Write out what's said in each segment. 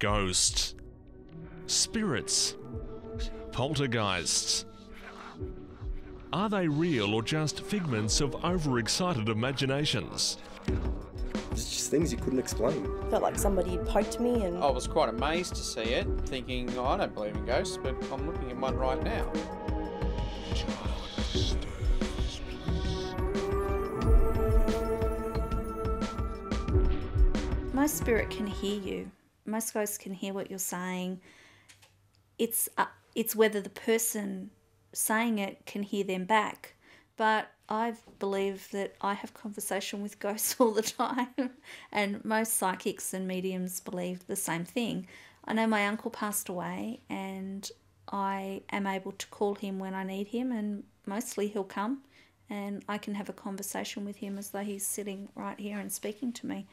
Ghosts, spirits, poltergeists. Are they real or just figments of overexcited imaginations? It's just things you couldn't explain. Felt like somebody had poked me and... I was quite amazed to see it, thinking, oh, I don't believe in ghosts, but I'm looking at one right now. Most spirit can hear you. Most ghosts can hear what you're saying. It's whether the person saying it can hear them back. But I believe that I have conversation with ghosts all the time, and most psychics and mediums believe the same thing. I know my uncle passed away, and I am able to call him when I need him, and mostly he'll come, and I can have a conversation with him as though he's sitting right here and speaking to me.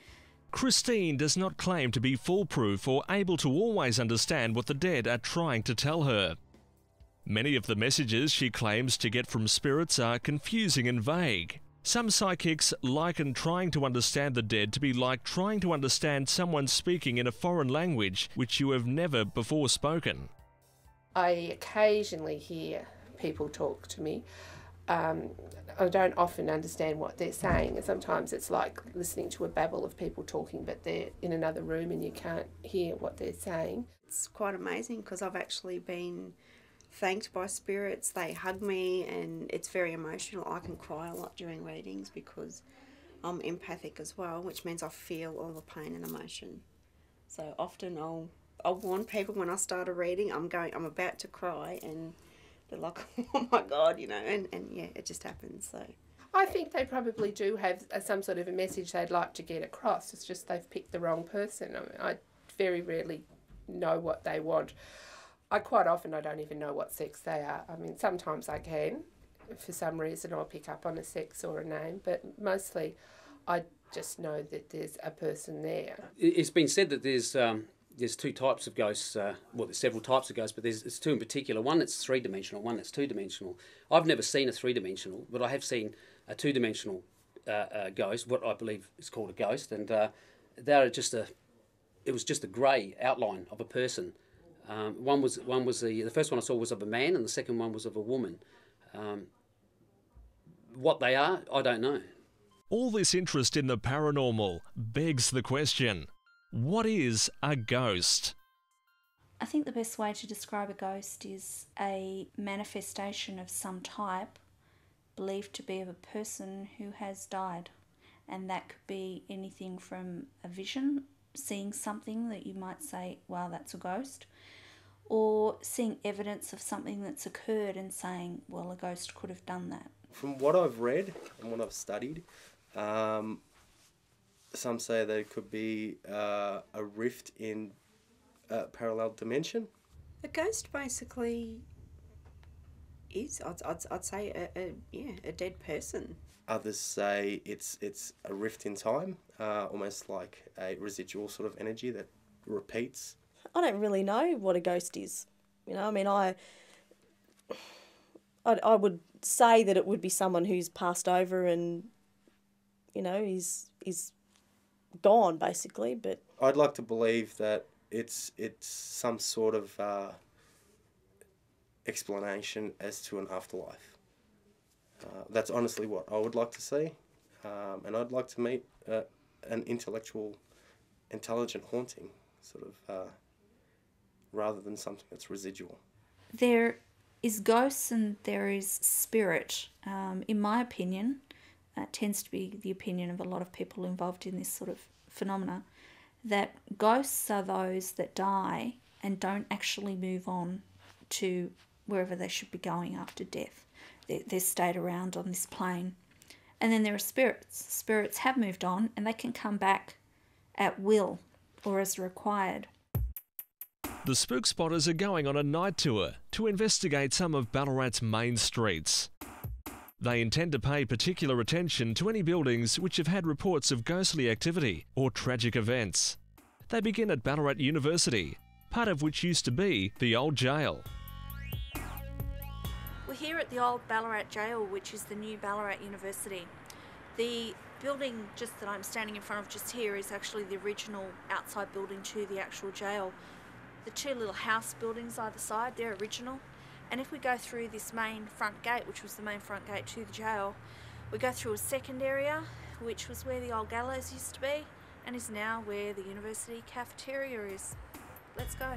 Christine does not claim to be foolproof or able to always understand what the dead are trying to tell her. Many of the messages she claims to get from spirits are confusing and vague. Some psychics liken trying to understand the dead to be like trying to understand someone speaking in a foreign language which you have never before spoken. I occasionally hear people talk to me. I don't often understand what they're saying, and sometimes it's like listening to a babble of people talking, but they're in another room and you can't hear what they're saying. It's quite amazing because I've actually been thanked by spirits. They hug me and it's very emotional. I can cry a lot during readings because I'm empathic as well, which means I feel all the pain and emotion. So often I'll warn people when I start a reading, I'm about to cry, and they're like, oh my God, you know, and yeah, it just happens. So I think they probably do have some sort of a message they'd like to get across. It's just they've picked the wrong person. I mean, I very rarely know what they want. Quite often I don't even know what sex they are. I mean, sometimes I can. For some reason I'll pick up on a sex or a name, but mostly I just know that there's a person there. It's been said that there's two types of ghosts. Well, there's several types of ghosts, but there's two in particular. One that's three-dimensional, one that's two-dimensional. I've never seen a three-dimensional, but I have seen a two-dimensional ghost, what I believe is called a ghost, and it was just a grey outline of a person. One was the first one I saw was of a man, and the second one was of a woman. What they are, I don't know. All this interest in the paranormal begs the question, what is a ghost? I think the best way to describe a ghost is a manifestation of some type believed to be of a person who has died. And that could be anything from a vision, seeing something that you might say, wow, that's a ghost, or seeing evidence of something that's occurred and saying, well, a ghost could have done that. From what I've read and what I've studied, some say there could be a rift in a parallel dimension. A ghost basically is, I'd say, a dead person. Others say it's a rift in time, almost like a residual sort of energy that repeats. I don't really know what a ghost is. You know, I mean, I would say that it would be someone who's passed over and, you know, is gone basically. But I'd like to believe that it's some sort of explanation as to an afterlife. That's honestly what I would like to see, and I'd like to meet an intelligent haunting, sort of, rather than something that's residual. There is ghosts and there is spirit. In my opinion, it tends to be the opinion of a lot of people involved in this sort of phenomena, that ghosts are those that die and don't actually move on to wherever they should be going after death. They're stayed around on this plane. And then there are spirits. Spirits have moved on and they can come back at will or as required. The Spook Spotters are going on a night tour to investigate some of Ballarat's main streets. They intend to pay particular attention to any buildings which have had reports of ghostly activity or tragic events. They begin at Ballarat University, part of which used to be the old jail. We're here at the old Ballarat jail, which is the new Ballarat University. The building just that I'm standing in front of just here is actually the original outside building to the actual jail. The two little house buildings either side, they're original. And if we go through this main front gate, which was the main front gate to the jail, we go through a second area, which was where the old gallows used to be, and is now where the university cafeteria is. Let's go.